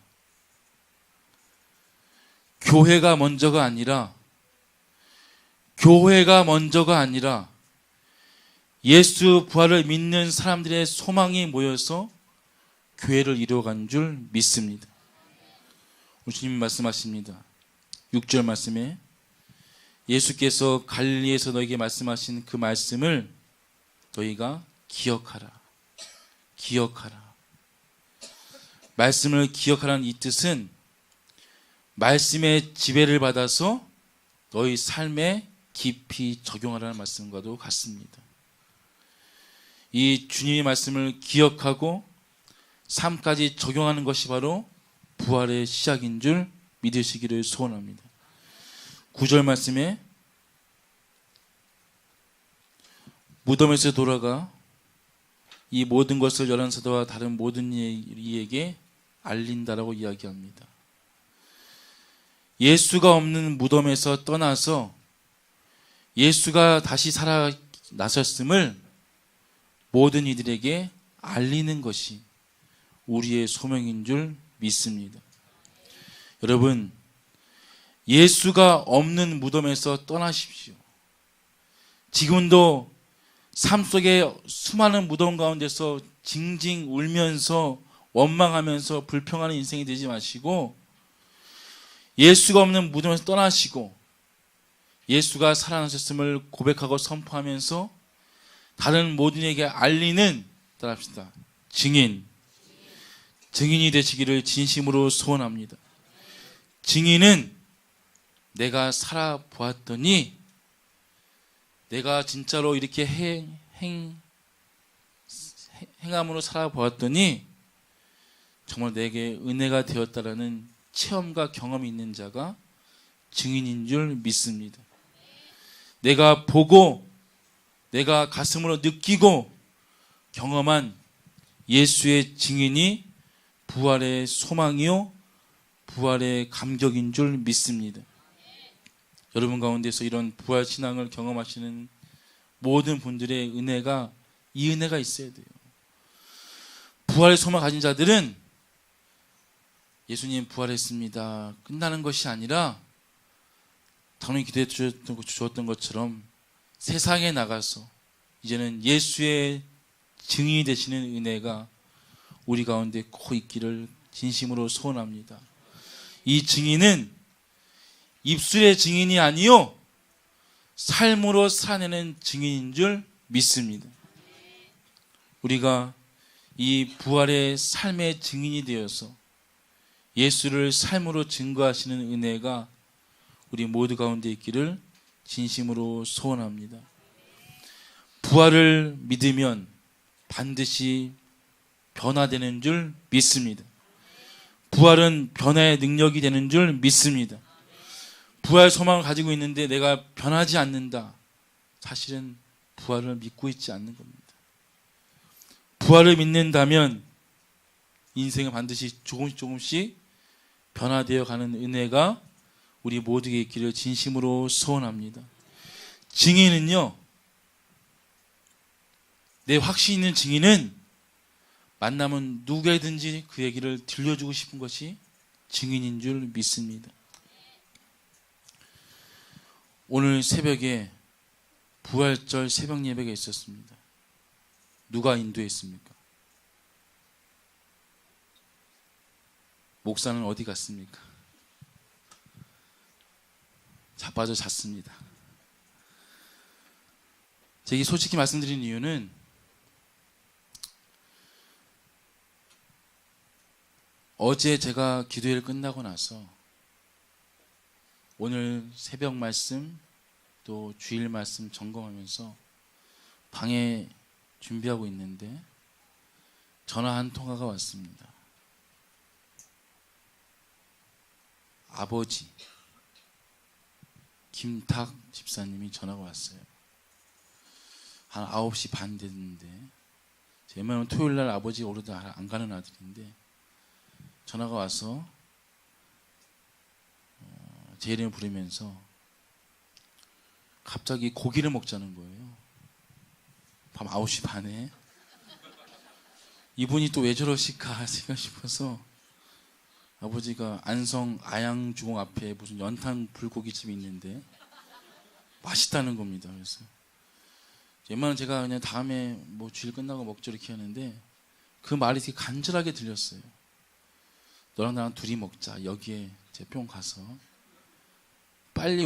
교회가 먼저가 아니라 예수 부활을 믿는 사람들의 소망이 모여서 교회를 이루어간 줄 믿습니다. 주님이 말씀하십니다. 6절 말씀에 예수께서 갈릴리에서 너에게 말씀하신 그 말씀을 너희가 기억하라. 말씀을 기억하라는 이 뜻은 말씀의 지배를 받아서 너희 삶에 깊이 적용하라는 말씀과도 같습니다. 이 주님의 말씀을 기억하고 삶까지 적용하는 것이 바로 부활의 시작인 줄 믿으시기를 소원합니다. 9절 말씀에 무덤에서 돌아가 이 모든 것을 열한 사도와 다른 모든 이에게 알린다라고 이야기합니다. 예수가 없는 무덤에서 떠나서 예수가 다시 살아 나섰음을 모든 이들에게 알리는 것이 우리의 소명인 줄 믿습니다. 여러분, 예수가 없는 무덤에서 떠나십시오. 지금도 삶 속에 수많은 무덤 가운데서 징징 울면서 원망하면서 불평하는 인생이 되지 마시고 예수가 없는 무덤에서 떠나시고 예수가 살아나셨음을 고백하고 선포하면서 다른 모든에게 알리는, 따라합시다, 증인이 되시기를 진심으로 소원합니다. 증인은 내가 살아보았더니, 내가 진짜로 이렇게 행함으로 살아보았더니 정말 내게 은혜가 되었다라는 체험과 경험이 있는 자가 증인인 줄 믿습니다. 내가 보고 내가 가슴으로 느끼고 경험한 예수의 증인이 부활의 소망이요 부활의 감격인 줄 믿습니다. 여러분 가운데서 이런 부활 신앙을 경험하시는 모든 분들의 은혜가 이 은혜가 있어야 돼요. 부활의 소망 가진 자들은 예수님 부활했습니다 끝나는 것이 아니라 당연히 기도해 주셨던 것처럼 세상에 나가서 이제는 예수의 증인이 되시는 은혜가 우리 가운데 꼭 있기를 진심으로 소원합니다. 이 증인은 입술의 증인이 아니요 삶으로 살아내는 증인인 줄 믿습니다. 우리가 이 부활의 삶의 증인이 되어서 예수를 삶으로 증거하시는 은혜가 우리 모두 가운데 있기를 진심으로 소원합니다. 부활을 믿으면 반드시 변화되는 줄 믿습니다. 부활은 변화의 능력이 되는 줄 믿습니다. 부활 소망을 가지고 있는데 내가 변하지 않는다. 사실은 부활을 믿고 있지 않는 겁니다. 부활을 믿는다면 인생은 반드시 조금씩 변화되어 가는 은혜가 우리 모두에게 있기를 진심으로 소원합니다. 증인은요, 내 확신 있는 증인은 만나면 누구에든지 그 얘기를 들려주고 싶은 것이 증인인 줄 믿습니다. 오늘 새벽에 부활절 새벽 예배가 있었습니다. 누가 인도했습니까? 목사는 어디 갔습니까? 자빠져 잤습니다. 제가 솔직히 말씀드린 이유는 어제 제가 기도회를 끝나고 나서 오늘 새벽 말씀 또 주일 말씀 점검하면서 방에 준비하고 있는데 전화 한 통화가 왔습니다. 아버지 김탁 집사님이 전화가 왔어요. 한 9시 반 됐는데 제 웬만하면 토요일날 아버지 오르도 안 가는 아들인데 전화가 와서 제 이름을 부르면서 갑자기 고기를 먹자는 거예요. 밤 9시 반에. 이분이 또 왜 저러실까 싶어서 아버지가 안성 아양주공 앞에 무슨 연탄 불고기집이 있는데 맛있다는 겁니다. 그래서 웬만하면 제가 그냥 다음에 뭐 주일 끝나고 먹죠 이렇게 하는데 그 말이 되게 간절하게 들렸어요. 너랑 나랑 둘이 먹자. 여기에 제 뿅 가서 빨리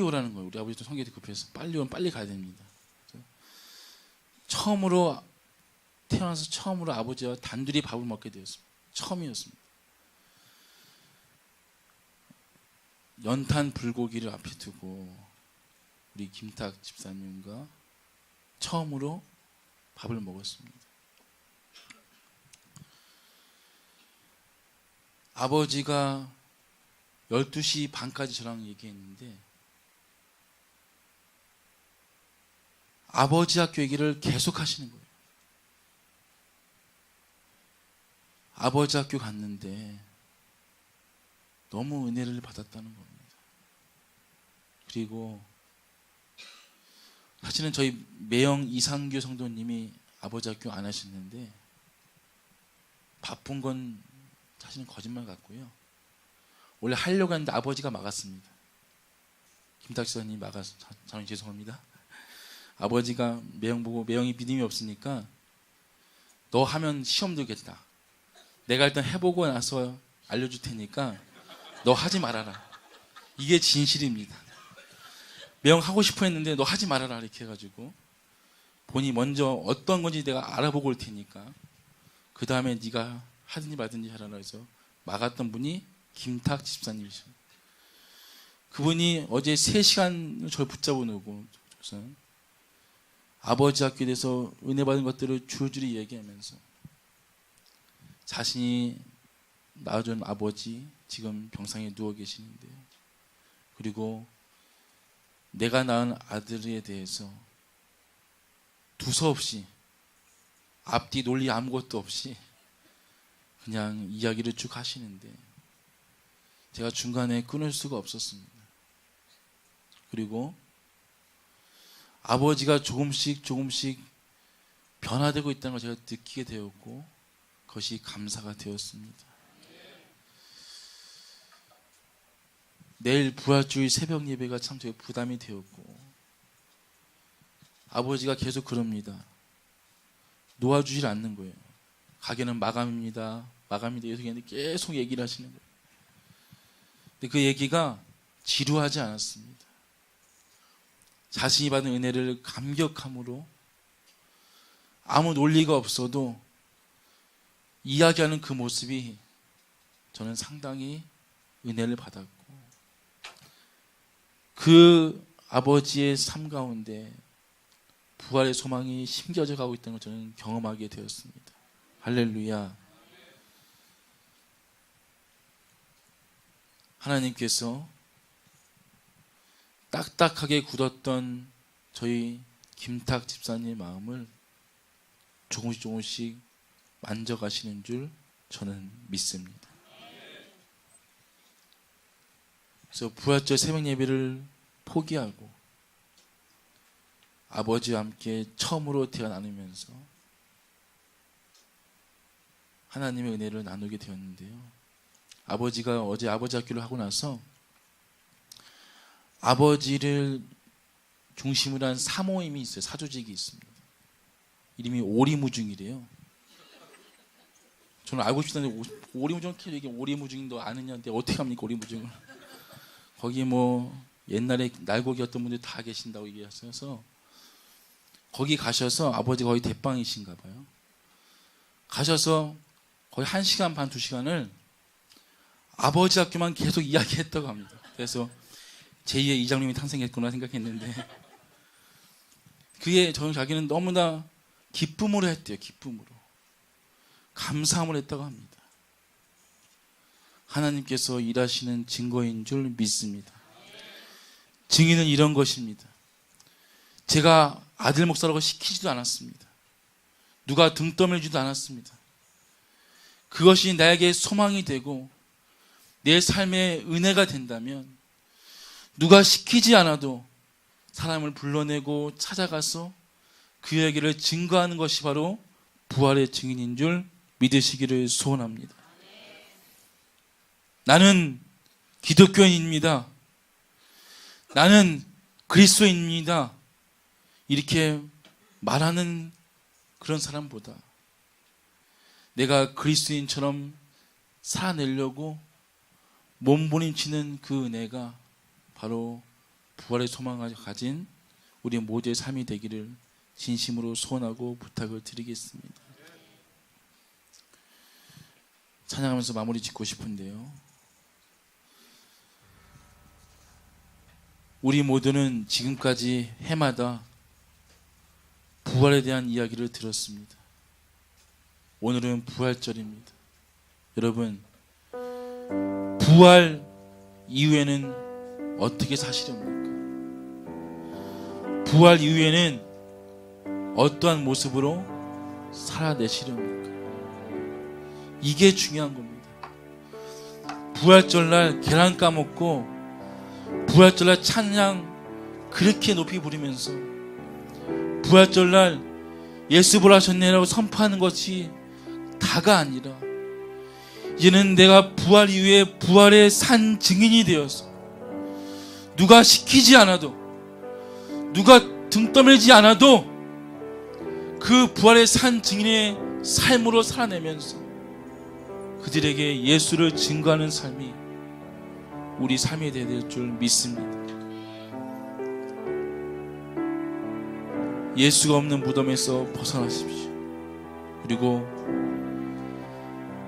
오라는 거예요. 우리 아버지도 성격이 급해서 빨리 오면 빨리 가야 됩니다. 태어나서 처음으로 아버지와 단둘이 밥을 먹게 되었습니다. 처음이었습니다. 연탄 불고기를 앞에 두고 우리 김탁 집사님과 처음으로 밥을 먹었습니다. 아버지가 12시 반까지 저랑 얘기했는데 아버지 학교 얘기를 계속 하시는 거예요. 아버지 학교 갔는데 너무 은혜를 받았다는 겁니다. 그리고 사실은 저희 매영 이상규 성도님이 아버지 학교 안 하셨는데 바쁜 건 사실은 거짓말 같고요. 원래 하려고 했는데 아버지가 막았습니다. 김탁 지사님이 막아서 저는 죄송합니다. 아버지가 매영 보고 매영이 믿음이 없으니까 너 하면 시험 들겠다. 내가 일단 해보고 나서 알려줄 테니까 너 하지 말아라. 이게 진실입니다. 매영 하고 싶어 했는데 너 하지 말아라 이렇게 해가지고 본인이 먼저 어떤 건지 내가 알아보고 올 테니까 그 다음에 네가 하든지 말든지 하라고 해서 막았던 분이 김탁 집사님이십니다. 그분이 어제 3시간 저를 붙잡아 놓고 아버지 학교에 대해서 은혜 받은 것들을 줄줄이 얘기하면서 자신이 낳아준 아버지 지금 병상에 누워 계시는데 그리고 내가 낳은 아들에 대해서 두서없이 앞뒤 논리 아무것도 없이 그냥 이야기를 쭉 하시는데 제가 중간에 끊을 수가 없었습니다. 그리고 아버지가 조금씩 변화되고 있다는 걸 제가 느끼게 되었고 그것이 감사가 되었습니다. 내일 부활주일 새벽 예배가 참 되게 부담이 되었고 아버지가 계속 그럽니다. 놓아주질 않는 거예요. 가게는 마감입니다. 계속 얘기를 하시는 거예요. 근데 그 얘기가 지루하지 않았습니다. 자신이 받은 은혜를 감격함으로 아무 논리가 없어도 이야기하는 그 모습이 저는 상당히 은혜를 받았고 그 아버지의 삶 가운데 부활의 소망이 심겨져 가고 있다는 걸 저는 경험하게 되었습니다. 할렐루야. 하나님께서 딱딱하게 굳었던 저희 김탁 집사님의 마음을 조금씩 만져가시는 줄 저는 믿습니다. 그래서 부활절 새벽 예배를 포기하고 아버지와 함께 처음으로 대화 나누면서 하나님의 은혜를 나누게 되었는데요. 아버지가 어제 아버지 학교를 하고 나서 아버지를 중심으로 한 사모임이 있어요. 사조직이 있습니다. 이름이 오리무중이래요. 저는 알고 싶다는데 오리무중 이게 오리무중인 너 아느냐는데 어떻게 합니까 오리무중을? 거기 뭐 옛날에 날고기였던 분들 다 계신다고 얘기하셔서 거기 가셔서 아버지가 거의 대빵이신가 봐요. 가셔서 거의 1시간 반 2시간을 아버지 학교만 계속 이야기했다고 합니다. 그래서 제2의 이장님이 탄생했구나 생각했는데 그게 저는 자기는 너무나 기쁨으로 했대요. 기쁨으로 감사함을 했다고 합니다. 하나님께서 일하시는 증거인 줄 믿습니다. 증인은 이런 것입니다. 제가 아들 목사라고 시키지도 않았습니다. 누가 등 떠밀지도 않았습니다. 그것이 나에게 소망이 되고 내 삶의 은혜가 된다면 누가 시키지 않아도 사람을 불러내고 찾아가서 그 얘기를 증거하는 것이 바로 부활의 증인인 줄 믿으시기를 소원합니다. 나는 기독교인입니다. 나는 그리스도인입니다. 이렇게 말하는 그런 사람보다 내가 그리스도인처럼 살아내려고 몸부림치는 그 은혜가 바로 부활의 소망을 가진 우리 모두의 삶이 되기를 진심으로 소원하고 부탁을 드리겠습니다. 찬양하면서 마무리 짓고 싶은데요. 우리 모두는 지금까지 해마다 부활에 대한 이야기를 들었습니다. 오늘은 부활절입니다. 여러분, 부활 이후에는 어떻게 사시렵니까? 부활 이후에는 어떠한 모습으로 살아내시렵니까? 이게 중요한 겁니다. 부활절날 계란 까먹고 부활절날 찬양 그렇게 높이 부르면서 부활절날 예수 부활하셨네라고 선포하는 것이 다가 아니라 이제는 내가 부활 이후에 부활의 산 증인이 되어서 누가 시키지 않아도 누가 등 떠밀지 않아도 그 부활의 산 증인의 삶으로 살아내면서 그들에게 예수를 증거하는 삶이 우리 삶이 되어야 될 줄 믿습니다. 예수가 없는 무덤에서 벗어나십시오. 그리고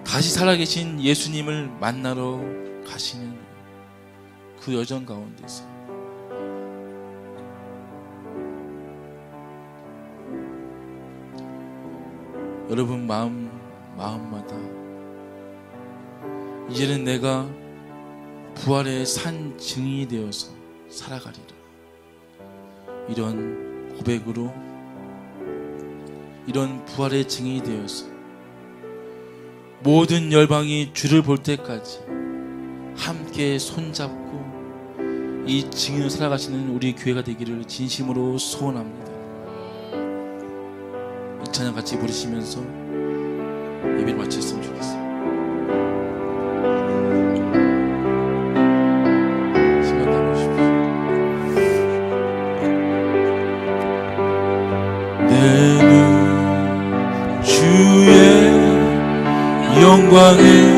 다시 살아계신 예수님을 만나러 가시는 그 여정 가운데서 여러분 마음마다 이제는 내가 부활의 산 증인이 되어서 살아가리라, 이런 고백으로 이런 부활의 증인이 되어서 모든 열방이 주를 볼 때까지 함께 손잡고 이 증인을 살아가시는 우리 교회가 되기를 진심으로 소원합니다. 이 찬양 같이 부르시면서 예배를 마쳤으면 좋겠습니다. 시간 나누십시오. 내 눈 주의 영광을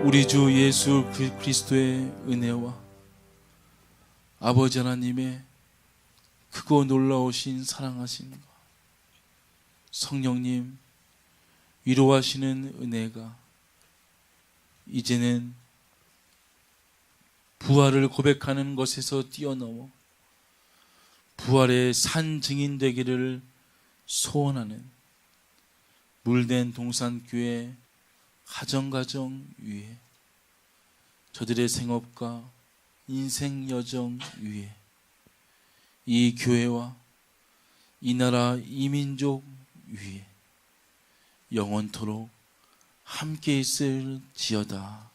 우리 주 예수 그리스도의 은혜와 아버지 하나님의 크고 놀라우신 사랑하심과 성령님 위로하시는 은혜가 이제는 부활을 고백하는 것에서 뛰어넘어 부활의 산 증인 되기를 소원하는 물된 동산교회 가정가정 위에 저들의 생업과 인생 여정 위에 이 교회와 이 나라 이 민족 위에 영원토록 함께 있을지어다.